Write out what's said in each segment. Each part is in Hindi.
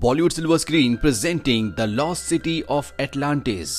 Bollywood silver screen presenting the lost city of Atlantis.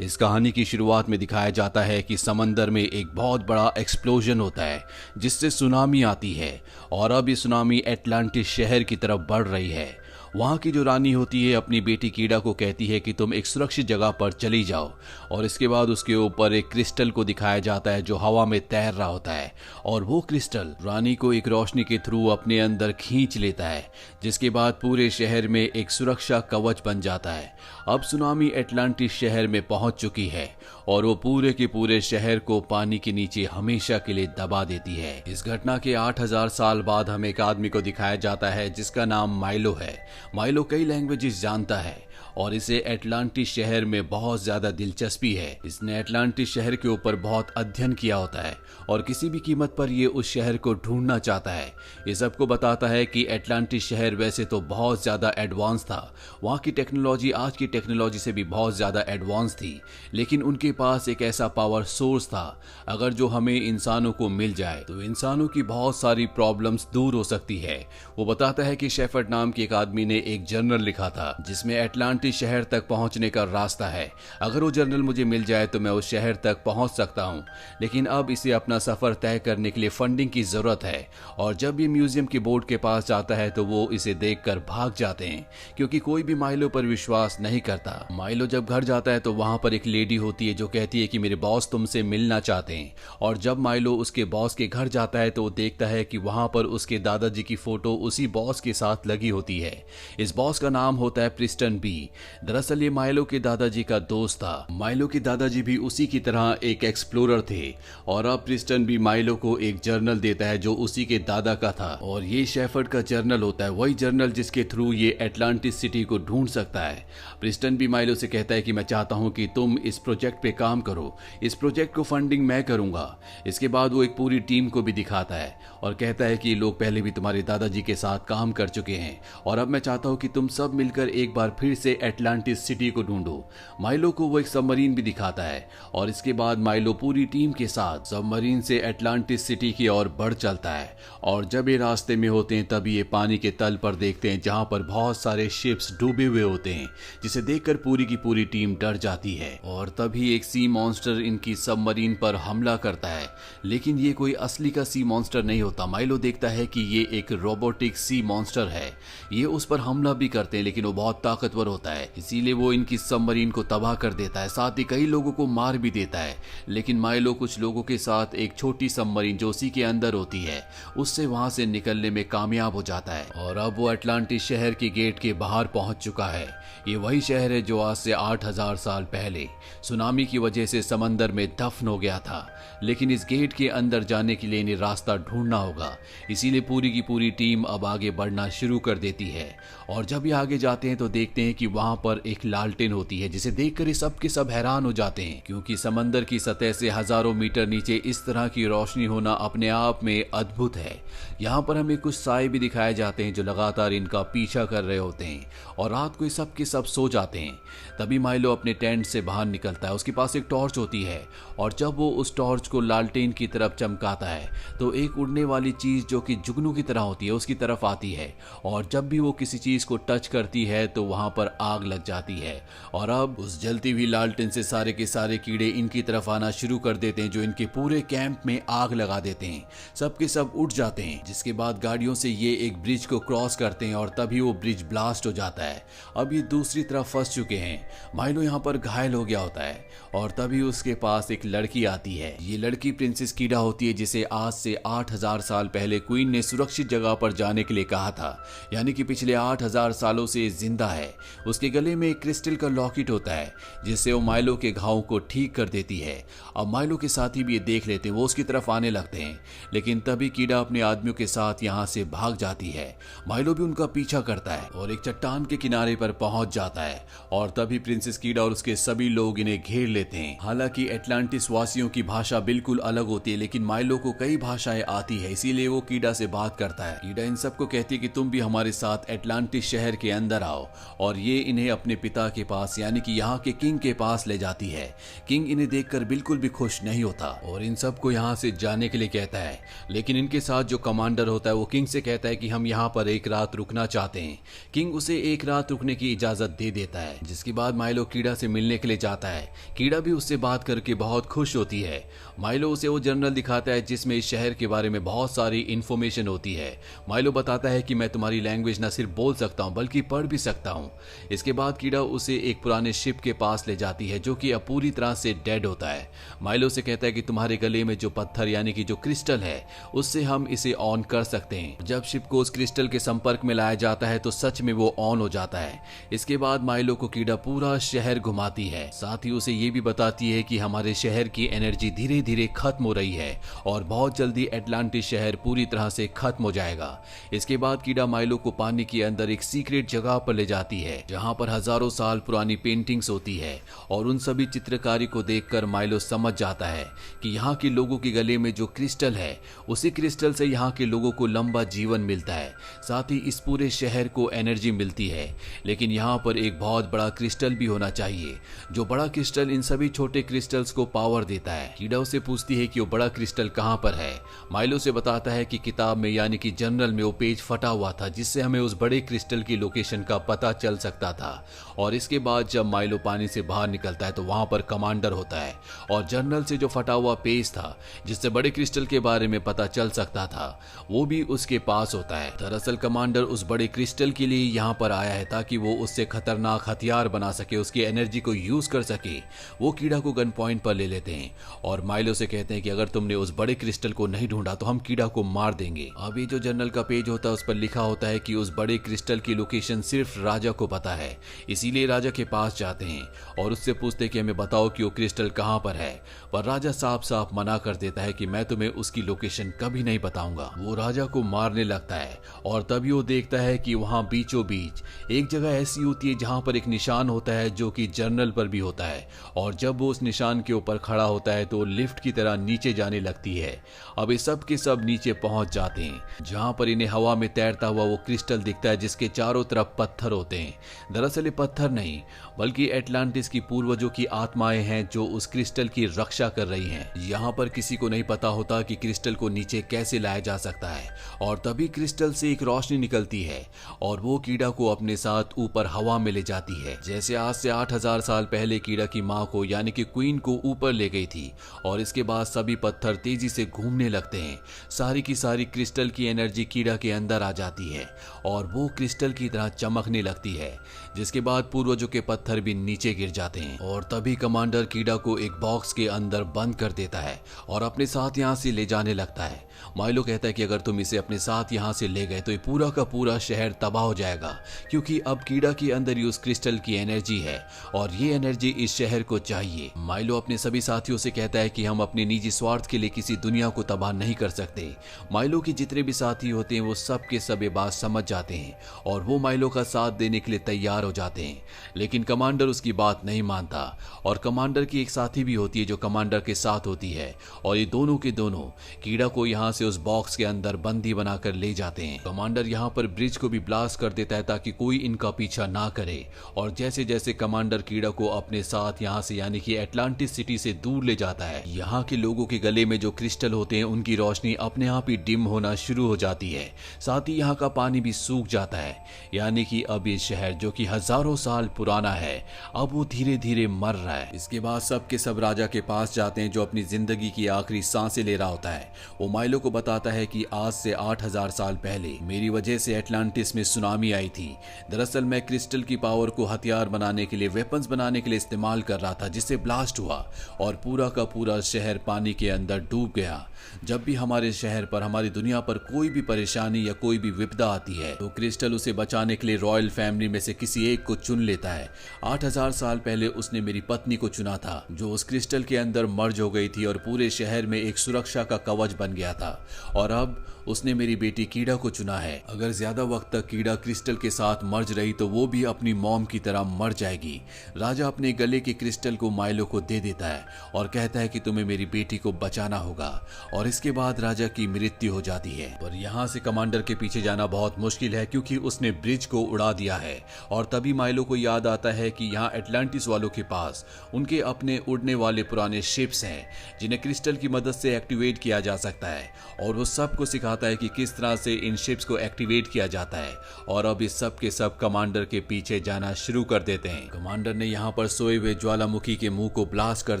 इस कहानी की शुरुआत में दिखाया जाता है कि समंदर में एक बहुत बड़ा एक्सप्लोजन होता है जिससे सुनामी आती है और अब ये सुनामी एटलांटिस शहर की तरफ बढ़ रही है। वहाँ की जो रानी होती है अपनी बेटी कीड़ा को कहती है कि तुम एक सुरक्षित जगह पर चली जाओ और इसके बाद उसके ऊपर एक क्रिस्टल को दिखाया जाता है जो हवा में तैर रहा होता है और वो क्रिस्टल रानी को एक रोशनी के थ्रू अपने अंदर खींच लेता है, जिसके बाद पूरे शहर में एक सुरक्षा कवच बन जाता है। अब सुनामी एटलांटिस शहर में पहुंच चुकी है और वो पूरे के पूरे शहर को पानी के नीचे हमेशा के लिए दबा देती है। इस घटना के 8000 साल बाद हमें एक आदमी को दिखाया जाता है जिसका नाम माइलो है। माइलो कई लैंग्वेजेस जानता है और इसे एटलांटिस शहर में बहुत ज्यादा दिलचस्पी है। इसने एटलांटिस शहर के ऊपर बहुत अध्ययन किया होता है और किसी भी कीमत पर ये उस शहर को ढूंढना चाहता है। ये सबको बताता है कि एटलांटिस शहर वैसे तो बहुत ज्यादा एडवांस था, वहाँ की टेक्नोलॉजी आज की टेक्नोलॉजी से भी बहुत ज्यादा एडवांस थी, लेकिन उनके पास एक ऐसा पावर सोर्स था अगर जो हमें इंसानों को मिल जाए तो इंसानों की बहुत सारी प्रॉब्लम्स दूर हो सकती है। वो बताता है कि शेफर्ड नाम के एक आदमी ने एक जर्नल लिखा था जिसमें एटलांटिस शहर तक पहुंचने का रास्ता है। अगर वो जर्नल मुझे मिल जाए तो मैं उस शहर तक पहुंच सकता हूं, लेकिन अब इसे अपना सफर तय करने के लिए फंडिंग की जरूरत है। और जब ये म्यूजियम के बोर्ड के पास जाता है तो वो इसे देखकर भाग जाते हैं क्योंकि कोई भी माइलो पर विश्वास नहीं करता। माइलो जब घर जाता है तो वहां पर एक लेडी होती है जो कहती है कि मेरे बॉस तुमसे मिलना चाहते हैं। और जब माइलो उसके बॉस के घर जाता है तो वो देखता है कि वहां पर उसके दादाजी की फोटो उसी बॉस के साथ लगी होती है। इस बॉस का नाम होता है प्रिस्टन बी। दरअसल ये माइलो के दादाजी का दोस्त था। माइलो के दादाजी भी उसी की तरह एक एक्सप्लोरर थे और अब प्रिस्टन भी माइलो को एक जर्नल देता है जो उसी के दादा का था और ये शेफर्ड का जर्नल होता है, वही जर्नल जिसके थ्रू ये एटलांटिस सिटी को ढूंढ सकता है। प्रिस्टन भी माइलो से कहता है कि मैं चाहता हूं कि तुम इस प्रोजेक्ट पे काम करो, इस प्रोजेक्ट को फंडिंग मैं करूंगा। इसके बाद वो एक पूरी टीम को भी दिखाता है और कहता है कि ये लोग पहले भी तुम्हारे दादाजी के साथ काम कर चुके हैं और अब मैं चाहता हूं कि तुम सब मिलकर एक बार फिर से एटलांटिस सिटी को ढूंढो। माइलो को वो एक सबमरीन भी दिखाता है और इसके बाद माइलो पूरी टीम के साथ सबमरीन से एटलांटिस सिटी की ओर बढ़ चलता है और जब ये रास्ते में होते हैं तभी ये पानी के तल पर देखते हैं जहां पर बहुत सारे शिप्स डूबे हुए होते हैं, जिसे देखकर पूरी की पूरी टीम डर जाती है। और तभी एक सी मॉन्स्टर इनकी सबमरीन पर हमला करता है, लेकिन ये कोई असली का सी मॉन्स्टर नहीं होता। माइलो देखता है कि ये एक रोबोटिक सी मॉन्स्टर है। ये उस पर हमला भी करते हैं लेकिन वो बहुत ताकतवर होता है, इसीलिए वो इनकी सबमरीन को तबाह कर देता है, साथ ही कई लोगों को मार भी देता है। लेकिन माइलो कुछ लोगों के साथ एक छोटी सबमरीन जो उसी के अंदर होती है उससे वहां से निकलने में कामयाब हो जाता है और अब वो एटलांटिस शहर के गेट के बाहर पहुंच चुका है। ये वही शहर है जो आज से 8000 साल पहले सुनामी की वजह से समंदर में दफन हो गया था, लेकिन इस गेट के अंदर जाने के लिए इन्हें रास्ता ढूंढना होगा। इसीलिए पूरी की पूरी टीम अब आगे बढ़ना शुरू कर देती है और जब ये आगे जाते हैं तो देखते हैं कि वहां पर एक लालटेन होती है जिसे देखकर ये सब के सब हैरान हो जाते हैं क्योंकि समंदर की सतह से हजारों मीटर नीचे इस तरह की रोशनी होना अपने आप में अद्भुत है। यहाँ पर हमें कुछ साए भी दिखाए जाते हैं जो लगातार इनका पीछा कर रहे होते हैं और रात को ये सब के सब सो जाते हैं। तभी माइलो अपने टेंट से बाहर निकलता है, उसके पास एक टॉर्च होती है और जब वो उस टॉर्च को लालटेन की तरफ चमकाता है तो एक उड़ने वाली चीज जो कि जुगनू की तरह होती है उसकी तरफ आती है और जब भी वो किसी चीज को टच करती है तो वहां पर आग लग जाती है और अब उस जलती हुई लालटेन से सारे के सारे कीड़े इनकी तरफ आना शुरू कर देते हैं जो इनके पूरे कैंप में आग लगा देते हैं। सब के सब उठ जाते हैं, जिसके बाद गाड़ियों से ये एक ब्रिज को क्रॉस करते हैं और तभी वो ब्रिज ब्लास्ट हो जाता है। अब ये दूसरी तरफ फंस चुके हैं। माइलो यहाँ पर घायल हो गया होता है और तभी उसके पास एक लड़की आती है। ये लड़की प्रिंसेस कीड़ा होती है जिसे आज से 8000 साल पहले क्वीन ने सुरक्षित जगह पर जाने के लिए कहा था, यानी कि पिछले 8000 सालों से जिंदा है। उसके गले में एक क्रिस्टल का लॉकेट होता है जिससे वो माइलो के घाव को ठीक कर देती है। अब माइलो के साथी भी ये देख लेते हैं, वो उसकी तरफ आने लगते हैं, लेकिन तभी कीड़ा अपने आदमियों के साथ यहाँ से भाग जाती है। माइलो भी उनका पीछा करता है और एक चट्टान के किनारे पर पहुंच जाता है और तभी प्रिंसेस कीड़ा और उसके सभी लोग इन्हें घेर लेते हैं। हालांकि एटलांटिस वासियों की भाषा बिल्कुल अलग होती है, लेकिन माइलो को कई भाषाएं आती है, इसीलिए वो कीड़ा से बात करता है। कीड़ा इन सबको कहती है कि तुम भी हमारे साथ एटलांटिस शहर के अंदर आओ और ये इन्हें अपने पिता के पास यानी कि यहाँ के किंग के पास ले जाती है। किंग इन्हें देखकर बिल्कुल भी खुश नहीं होता और इन सबको यहाँ से जाने के लिए कहता है, लेकिन इनके साथ जो कमांडर होता है वो किंग से कहता है कि हम यहाँ पर एक रात रुकना चाहते हैं। किंग उसे एक रात रुकने की इजाजत दे देता है, जिसके बाद माइलो कीड़ा से मिलने के लिए जाता है। कीड़ा भी उससे बात करके बहुत खुश होती है। माइलो उसे वो जर्नल दिखाता है जिसमें इस शहर के बारे में बहुत सारी इंफॉर्मेशन होती है। माइलो बताता है कि मैं तुम्हारी लैंग्वेज न सिर्फ बोल सकता हूँ बल्कि पढ़ भी सकता हूँ। इसके बाद कीड़ा उसे एक पुराने शिप के पास ले जाती है जो कि अब पूरी तरह से डेड होता है। माइलो से कहता है कि तुम्हारे गले में जो पत्थर यानी कि जो क्रिस्टल है उससे हम इसे ऑन कर सकते हैं। जब शिप को उस क्रिस्टल के संपर्क में लाया जाता है तो सच में वो ऑन हो जाता है। इसके बाद माइलो को कीड़ा पूरा शहर घुमाती है, साथ ही उसे ये भी बताती है कि हमारे शहर की एनर्जी धीरे धीरे खत्म हो रही है और बहुत जल्दी एटलांटिस शहर पूरी तरह से खत्म हो जाएगा। इसके बाद कीड़ा माइलो को पानी के अंदर एक सीक्रेट जगह पर ले जाती है जहां पर हजारों साल पुरानी पेंटिंग्स होती है और उन सभी चित्रकारी को देखकर माइलो समझ जाता है कि यहाँ के लोगों के गले में जो क्रिस्टल है उसी क्रिस्टल से यहाँ के लोगों को लंबा जीवन मिलता है, साथ ही इस पूरे शहर को एनर्जी मिलती है। लेकिन यहाँ पर एक बहुत बड़ा क्रिस्टल भी होना चाहिए। जो बड़ा क्रिस्टल इन सभी छोटे क्रिस्टल्स को पावर देता है। कीड़ा उसे पूछती है कि वो बड़ा क्रिस्टल कहाँ पर है। माइलो से बताता है कि किताब में यानी कि जर्नल में वो पेज फटा हुआ था जिससे हमें उस बड़े क्रिस्टल की लोकेशन का पता चल सकता था। और इसके बाद जब माइलो पानी से बाहर निकलता है तो वहां पर कमांडर होता है और जर्नल से जो फटा हुआ पेज था जिससे बड़े क्रिस्टल के बारे में पता चल सकता था वो भी उसके पास होता है। दरअसल कमांडर उस बड़े क्रिस्टल के लिए यहाँ पर आया है ताकि वो उससे खतरनाक हथियार बना सके, उसकी एनर्जी को यूज कर सके। वो कीड़ा को गन पॉइंट पर ले लेते हैं और माइलो से कहते हैं कि अगर तुमने उस बड़े क्रिस्टल को नहीं ढूंढा तो हम कीड़ा को मार देंगे। अभी जो जर्नल का पेज होता है उस पर लिखा होता है कि उस बड़े क्रिस्टल की लोकेशन सिर्फ राजा को पता है, इसीलिए राजा के पास जाते हैं और उससे पूछते कि हमें बताओ कि वो क्रिस्टल कहाँ पर है। पर राजा साफ साफ मना कर देता है कि मैं तुम्हें उसकी लोकेशन कभी नहीं बताऊंगा। वो राजा को मारने लगता है और तभी वो देखता है कि वहां बीचों बीच एक जगह ऐसी होती है जहां पर एक निशान होता है जो कि जर्नल पर भी होता है और जब वो उस निशान के ऊपर खड़ा होता है तो लिफ्ट की तरह नीचे जाने लगती है। अब ये सब के सब नीचे पहुंच जाते हैं जहां पर इन्हें हवा में तैरता हुआ वो क्रिस्टल दिखता है जिसके चारों तरफ पत्थर होते हैं। दरअसल ये पत्थर नहीं बल्कि एटलांटिस की पूर्वजों की आत्माएं हैं जो उस क्रिस्टल की रक्षा कर रही हैं। यहाँ पर किसी को नहीं पता होता कि क्रिस्टल को नीचे कैसे लाया जा सकता है और तभी क्रिस्टल से एक रोशनी निकलती है और वो कीड़ा को अपने साथ ऊपर हवा में ले जाती है। जैसे आज से 8000 साल पहले कीड़ा की माँ को यानी कि क्वीन को ऊपर ले गई थी और इसके बाद सभी पत्थर तेजी से घूमने लगते हैं। सारी की सारी क्रिस्टल की एनर्जी कीड़ा के अंदर आ जाती है और वो क्रिस्टल की तरह चमकने लगती है, जिसके बाद पूर्वजों के पत्थर भी नीचे गिर जाते हैं। और तभी कमांडर कीड़ा को एक बॉक्स के अंदर बंद कर देता है और अपने साथ यहाँ से ले जाने लगता है। माइलो कहता है कि अगर तुम इसे अपने साथ यहाँ से ले गए तो ये पूरा का पूरा शहर तबाह हो जाएगा, क्योंकि अब कीड़ा के अंदर ही उस क्रिस्टल की एनर्जी है और ये एनर्जी इस शहर को चाहिए। माइलो अपने सभी साथियों से कहता है कि हम अपने निजी स्वार्थ के लिए किसी दुनिया को तबाह नहीं कर सकते। माइलो के जितने भी साथी होते हैं वो सब के सब ये बात समझ जाते हैं और वो माइलो का साथ देने के लिए तैयार हो जाते हैं, लेकिन कमांडर उसकी बात नहीं मानता। और कमांडर की एक साथी भी होती है जो कमांडर के साथ होती है और ये दोनों के दोनों कीड़ा को यहाँ से उस बॉक्स के अंदर बंदी बनाकर ले जाते हैं। कमांडर यहाँ पर ब्रिज को भी ब्लास्ट कर देता है ताकि कोई इनका पीछा ना करे और जैसे जैसे कमांडर कीड़ा को अपने साथ यहाँ से यानी कि एटलांटिस सिटी से दूर ले जाता है, यहाँ के लोगों के गले में जो क्रिस्टल होते हैं उनकी रोशनी अपने आप ही डिम होना शुरू हो जाती है। साथ ही यहाँ का पानी भी सूख जाता है, यानी कि अब ये शहर जो कि हजारों साल पुराना है अब वो धीरे धीरे मर रहा है। इसके बाद सब के सब राजा के पास जाते हैं जो अपनी जिंदगी की आखिरी सांसें ले रहा होता है। वो माइलो को बताता है कि आज से 8000 साल पहले मेरी वजह से एटलांटिस में सुनामी आई थी। दरअसल मैं क्रिस्टल की पावर को हथियार बनाने के लिए, वेपन्स बनाने के लिए इस्तेमाल कर रहा था, जिससे ब्लास्ट हुआ और पूरा का पूरा शहर पानी के अंदर डूब गया। जब भी हमारे शहर पर, हमारी दुनिया पर कोई भी परेशानी या कोई भी विपदा आती है तो क्रिस्टल उसे बचाने के लिए रॉयल फैमिली में से किसी एक को चुन लेता है। 8000 साल पहले उसने मेरी पत्नी को चुना था जो उस क्रिस्टल के अंदर मर्ज हो गई थी और पूरे शहर में एक सुरक्षा का कवच बन गया था और अब उसने मेरी बेटी कीड़ा को चुना है। अगर ज्यादा वक्त तक कीड़ा क्रिस्टल के साथ मर्ज रही तो वो भी अपनी मॉम की तरह मर जाएगी। राजा अपने गले के क्रिस्टल को माइलो को दे देता है और कहता है कि तुम्हें मेरी बेटी को बचाना होगा और इसके बाद राजा की मृत्यु हो जाती है। पर यहाँ से कमांडर के पीछे जाना बहुत मुश्किल है क्योंकि उसने ब्रिज को उड़ा दिया है और तभी माइलो को याद आता है कि यहाँ एटलांटिस वालों के पास उनके अपने उड़ने वाले पुराने शिप्स हैं जिन्हें क्रिस्टल की मदद से एक्टिवेट किया जा सकता है और वो सबको सिखाता है कि किस तरह से इन शिप्स को एक्टिवेट किया जाता है। और अब इस सब के सब कमांडर के पीछे जाना शुरू कर देते हैं। कमांडर ने यहाँ पर सोए हुए ज्वालामुखी के मुंह को ब्लास्ट कर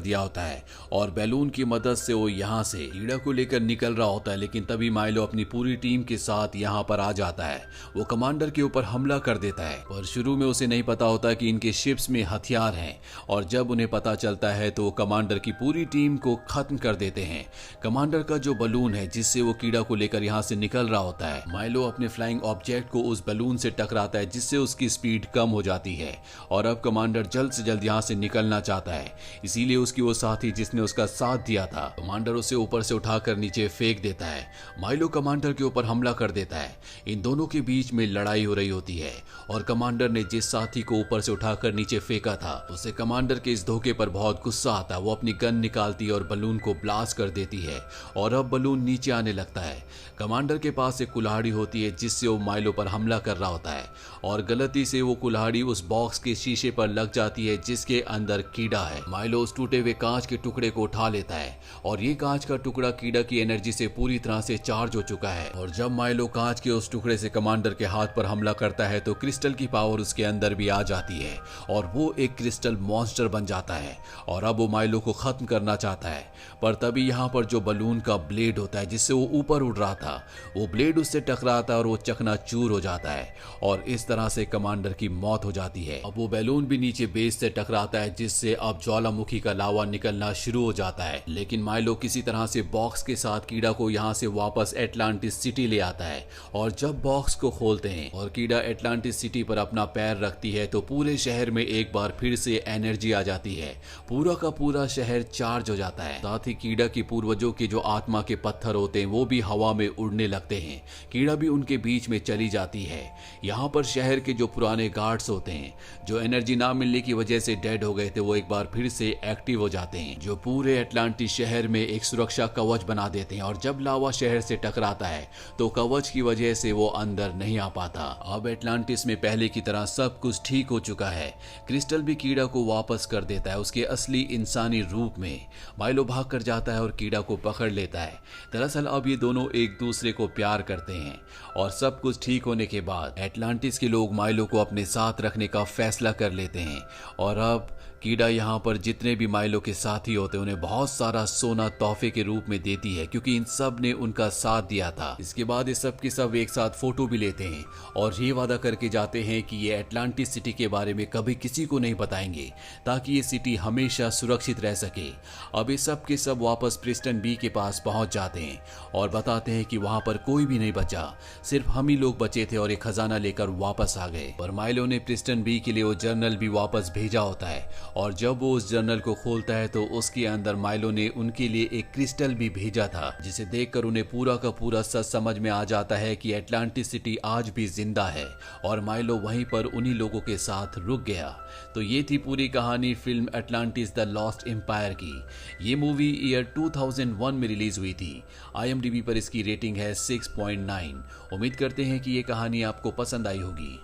दिया होता है और बैलून की मदद से वो यहाँ से कीड़ा को लेकर निकल रहा होता है, लेकिन तभी माइलो अपनी पूरी टीम के साथ यहाँ पर आ जाता है। वो कमांडर के ऊपर हमला कर देता है पर शुरू में उसे नहीं पता होता कि इनके शिप्स में हथियार हैं और जब उन्हें पता चलता है तो वो कमांडर की पूरी टीम को खत्म कर देते हैं। कमांडर का जो बलून है जिससे वो कीड़ा को लेकर यहाँ से निकल रहा होता है, माइलो अपने फ्लाइंग ऑब्जेक्ट को उस बलून से टकराता है जिससे उसकी स्पीड कम हो जाती है और अब कमांडर जल्द से जल्द यहाँ से निकलना चाहता है। इसीलिए उसकी वो साथी जिसने उसका साथ दिया था, कमांडर उसे ऊपर से उठाकर नीचे फेंक देता है। माइलो कमांडर के ऊपर हमला कर देता है। इन दोनों के बीच में लड़ाई हो रही होती है और कमांडर ने जिस साथी को ऊपर से उठाकर नीचे फेंका था उसे कमांडर के इस धोखे पर बहुत गुस्सा आता है। वो अपनी गन निकालती है और बलून को ब्लास्ट कर देती है और अब बलून नीचे आने लगता है। कमांडर के पास एक कुल्हाड़ी होती है जिससे वो माइलो पर हमला कर रहा होता है और गलती से वो कुल्हाड़ी उस बॉक्स के शीशे पर लग जाती है जिसके अंदर कीड़ा है। माइलो उस टूटे हुए कांच के टुकड़े को उठा लेता है और ये कांच का टुकड़ा कीड़ा की एनर्जी से पूरी तरह से चार्ज हो चुका है और जब माइलो कांच के उस टुकड़े से कमांडर के हाथ पर हमला करता है तो क्रिस्टल की पावर उसके अंदर भी आ जाती है और वो एक क्रिस्टल मॉन्स्टर बन जाता है और अब वो माइलो को खत्म करना चाहता है। पर तभी यहाँ पर जो बलून का ब्लेड होता है जिससे वो ऊपर उड़ रहा था, वो ब्लेड उससे टकराता है और वो चकनाचूर हो जाता है और इस तरह से कमांडर की मौत हो जाती है। अब वो बैलून भी नीचे बेस से टकराता है जिससे अब ज्वालामुखी का लावा निकलना शुरू हो जाता है। लेकिन माइलो किसी तरह से बॉक्स के साथ कीड़ा को यहाँ से वापस एटलांटिस सिटी ले आता है और जब बॉक्स को खोलते हैं और कीड़ा एटलांटिस सिटी पर अपना पैर रखती है तो पूरे शहर में एक बार फिर से एनर्जी आ जाती है। पूरा का पूरा शहर चार्ज हो जाता है। साथ ही कीड़ा के पूर्वजों के जो आत्मा के पत्थर होते हैं वो भी हवा में उड़ने लगते हैं। कीड़ा भी उनके बीच में चली जाती है। यहाँ पर शहर के जो पुराने गार्ड्स होते हैं जो एनर्जी ना मिलने की वजह से डेड हो गए थे वो एक बार फिर से एक्टिव हो जाते हैं जो पूरे एटलांटिस शहर में एक सुरक्षा कवच बना देते हैं और जब लावा शहर से टकराता है तो कवच की वजह से वो अंदर नहीं आ पाता। अब एटलांटिस में पहले की तरह सब कुछ ठीक हो चुका है। क्रिस्टल भी कीड़ा को वापस कर देता है उसके असली इंसानी रूप में। माइलो भाग कर जाता है और कीड़ा को पकड़ लेता है। दरअसल अब ये दोनों एक दूसरे को प्यार करते हैं और सब कुछ ठीक होने के बाद एटलांटिस के लोग माइलो को अपने साथ रखने का फैसला कर लेते हैं और अब कीड़ा यहाँ पर जितने भी माइलो के साथी होते हैं उन्हें बहुत सारा सोना तोहफे के रूप में देती है क्योंकि इन सब ने उनका साथ दिया था। इसके बाद ये सब के सब एक साथ फोटो भी लेते हैं और ये वादा करके जाते हैं कि ये एटलांटिस सिटी के बारे में कभी किसी को नहीं बताएंगे ताकि ये सिटी हमेशा सुरक्षित रह सके। अब ये सब के सब वापस प्रिस्टन बी के पास पहुंच जाते हैं और बताते हैं कि वहां पर कोई भी नहीं बचा, सिर्फ हम ही लोग बचे थे और एक खजाना लेकर वापस आ गए। पर माइलो ने प्रिस्टन बी के लिए वो जर्नल भी वापस भेजा होता है और जब वो उस जर्नल को खोलता है तो उसके अंदर माइलो ने उनके लिए एक क्रिस्टल भी भेजा था जिसे देखकर उन्हें पूरा का पूरा सच समझ में आ जाता है कि एटलांटिस सिटी आज भी जिंदा है और माइलो वहीं पर उन्हीं लोगों के साथ रुक गया। तो ये थी पूरी कहानी फिल्म एटलांटिस द लॉस्ट एम्पायर की। ये मूवी ईयर 2001 में रिलीज हुई थी। IMDb पर इसकी रेटिंग है 6.9। उम्मीद करते हैं कि ये कहानी आपको पसंद आई होगी।